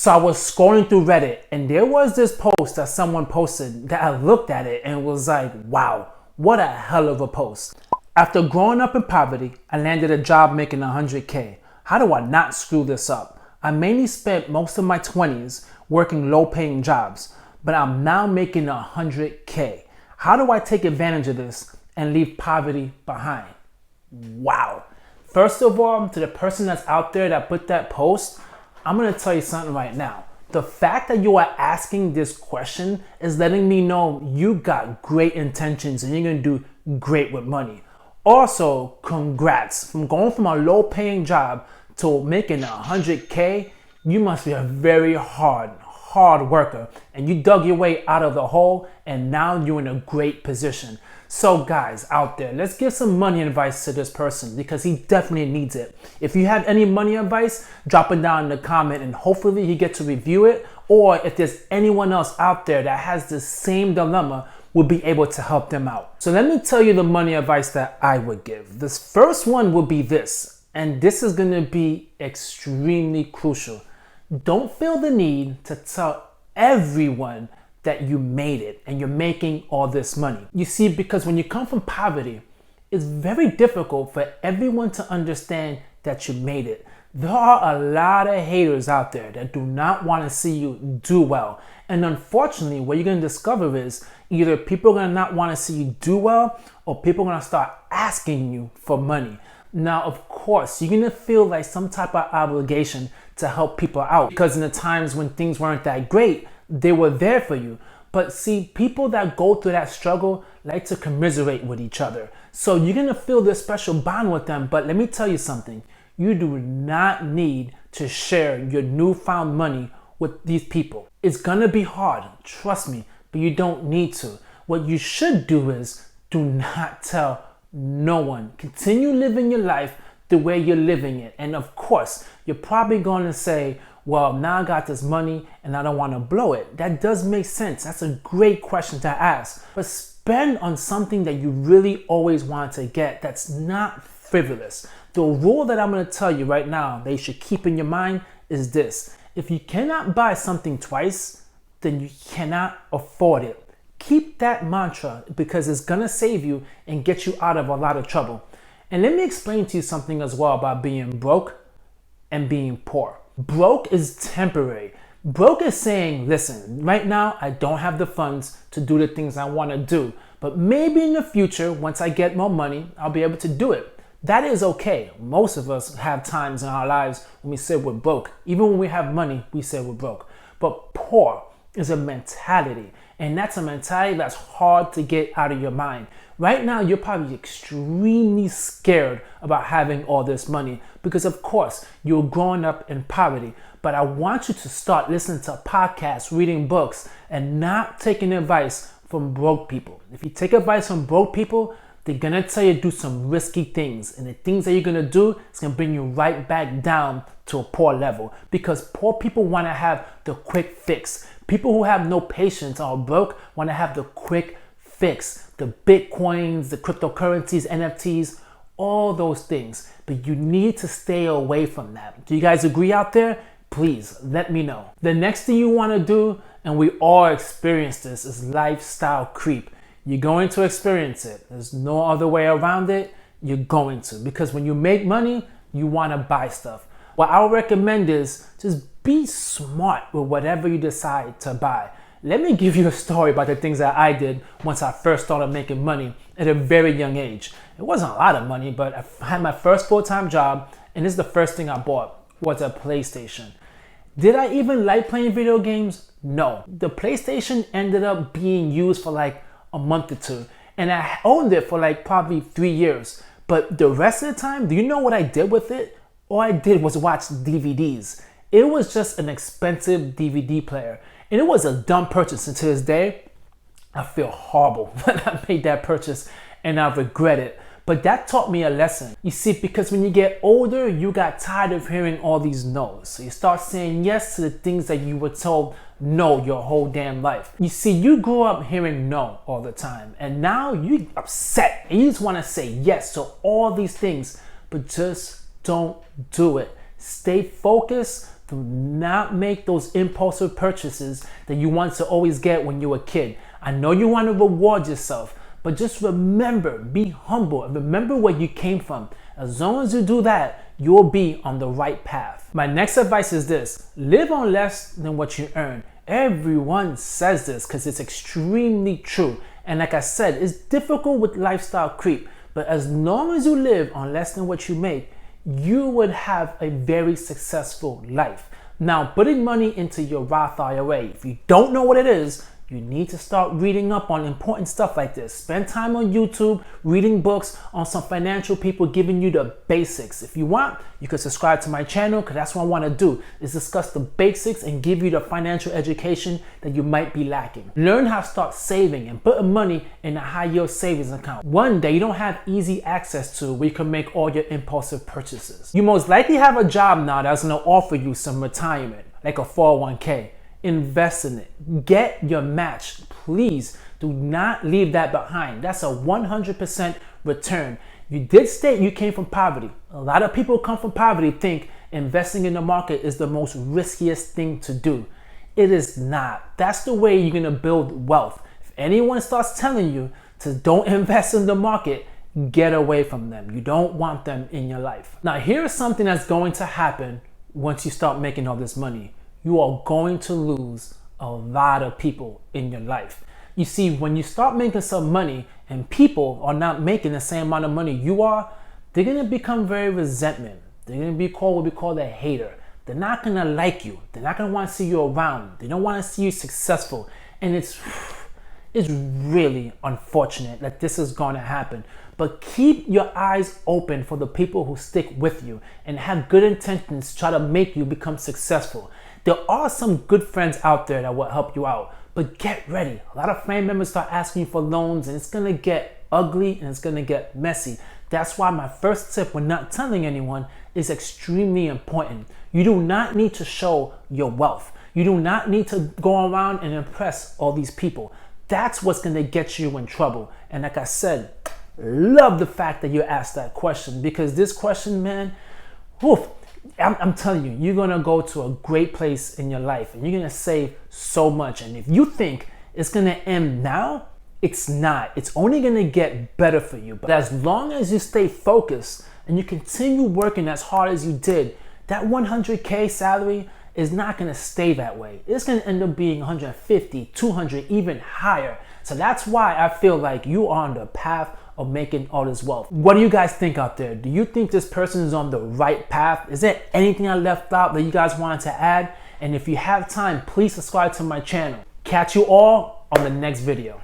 So I was scrolling through Reddit and there was this post that someone posted that I looked at it and was like, wow, what a hell of a post. After growing up in poverty, I landed a job making 100K. How do I not screw this up? I mainly spent most of my 20s working low-paying jobs, but I'm now making 100K. How do I take advantage of this and leave poverty behind? Wow. First of all, to the person that's out there that put that post, I'm gonna tell you something right now. The fact that you are asking this question is letting me know you got great intentions and you're gonna do great with money. Also, congrats. From going from a low-paying job to making 100K, you must be a very hard worker, and you dug your way out of the hole and now you're in a great position. So guys out there, let's give some money advice to this person because he definitely needs it. If you have any money advice, drop it down in the comment and hopefully you get to review it, or if there's anyone else out there that has the same dilemma, we'll be able to help them out. So let me tell you the money advice that I would give. This first one will be this, and this is gonna be extremely crucial. Don't feel the need to tell everyone that you made it and you're making all this money. You see, because when you come from poverty, it's very difficult for everyone to understand that you made it. There are a lot of haters out there that do not want to see you do well. And unfortunately, what you're going to discover is either people are going to not want to see you do well, or people are going to start asking you for money. Now, of course, you're going to feel like some type of obligation to help people out because in the times when things weren't that great, they were there for you. But see, people that go through that struggle like to commiserate with each other. So you're going to feel this special bond with them. But let me tell you something. You do not need to share your newfound money with these people. It's going to be hard, trust me, but you don't need to. What you should do is do not tell no one. Continue living your life the way you're living it. And of course, you're probably going to say, well, now I got this money and I don't want to blow it. That does make sense. That's a great question to ask. But spend on something that you really always wanted to get that's not frivolous. The rule that I'm going to tell you right now that you should keep in your mind is this. If you cannot buy something twice, then you cannot afford it. Keep that mantra because it's going to save you and get you out of a lot of trouble. And let me explain to you something as well about being broke and being poor. Broke is temporary. Broke is saying, listen, right now I don't have the funds to do the things I want to do, but maybe in the future, once I get more money, I'll be able to do it. That is okay. Most of us have times in our lives when we say we're broke. Even when we have money, we say we're broke. But poor is a mentality, and that's a mentality that's hard to get out of your mind. Right now, you're probably extremely scared about having all this money because, of course, you're growing up in poverty. But I want you to start listening to podcasts, reading books, and not taking advice from broke people. If you take advice from broke people, they're going to tell you to do some risky things. And the things that you're going to do is going to bring you right back down to a poor level because poor people want to have the quick fix. People who have no patience or are broke want to have the quick fix. The Bitcoins, the cryptocurrencies, NFTs, all those things. But you need to stay away from that. Do you guys agree out there? Please let me know. The next thing you want to do, and we all experience this, is lifestyle creep. You're going to experience it. There's no other way around it. You're going to. Because when you make money, you want to buy stuff. What I would recommend is just be smart with whatever you decide to buy. Let me give you a story about the things that I did once I first started making money at a very young age. It wasn't a lot of money, but I had my first full-time job, and this is the first thing I bought was a PlayStation. Did I even like playing video games? No. The PlayStation ended up being used for like a month or two, and I owned it for like probably 3 years. But the rest of the time, do you know what I did with it? All I did was watch DVDs. It was just an expensive DVD player. And it was a dumb purchase, and to this day, I feel horrible that I made that purchase and I regret it. But that taught me a lesson. You see, because when you get older, you got tired of hearing all these no's. So you start saying yes to the things that you were told no your whole damn life. You see, you grew up hearing no all the time, and now you're upset and you just want to say yes to all these things, but just don't do it. Stay focused. Do not make those impulsive purchases that you want to always get when you were a kid. I know you want to reward yourself, but just remember, be humble, and remember where you came from. As long as you do that, you'll be on the right path. My next advice is this: live on less than what you earn. Everyone says this because it's extremely true. And like I said, it's difficult with lifestyle creep, but as long as you live on less than what you make, you would have a very successful life. Now, putting money into your Roth IRA, if you don't know what it is, you need to start reading up on important stuff like this. Spend time on YouTube, reading books on some financial people giving you the basics. If you want, you can subscribe to my channel, because that's what I want to do, is discuss the basics and give you the financial education that you might be lacking. Learn how to start saving and putting money in a high yield savings account. One day you don't have easy access to where you can make all your impulsive purchases. You most likely have a job now that's going to offer you some retirement, like a 401k. Invest in it. Get your match. Please do not leave that behind. That's a 100% return. You did state you came from poverty. A lot of people come from poverty think investing in the market is the most riskiest thing to do. It is not. That's the way you're going to build wealth. If anyone starts telling you to don't invest in the market, get away from them. You don't want them in your life. Now, here's something that's going to happen once you start making all this money. You are going to lose a lot of people in your life. You see, when you start making some money and people are not making the same amount of money you are, they're going to become very resentment. They're going to be called what we call a hater. They're not going to like you. They're not going to want to see you around. They don't want to see you successful. And it's really unfortunate that this is going to happen. But keep your eyes open for the people who stick with you and have good intentions to try to make you become successful. There are some good friends out there that will help you out, but get ready. A lot of family members start asking you for loans, and it's gonna get ugly and it's gonna get messy. That's why my first tip when not telling anyone is extremely important. You do not need to show your wealth. You do not need to go around and impress all these people. That's what's gonna get you in trouble. And like I said, love the fact that you asked that question, because this question, man, woof, I'm telling you, you're going to go to a great place in your life and you're going to save so much. And if you think it's going to end now, it's not. It's only going to get better for you. But as long as you stay focused and you continue working as hard as you did, that 100K salary is not going to stay that way. It's going to end up being 150, 200, even higher. So that's why I feel like you are on the path of making all this wealth. What do you guys think out there? Do you think this person is on the right path? Is there anything I left out that you guys wanted to add? And if you have time, please subscribe to my channel. Catch you all on the next video.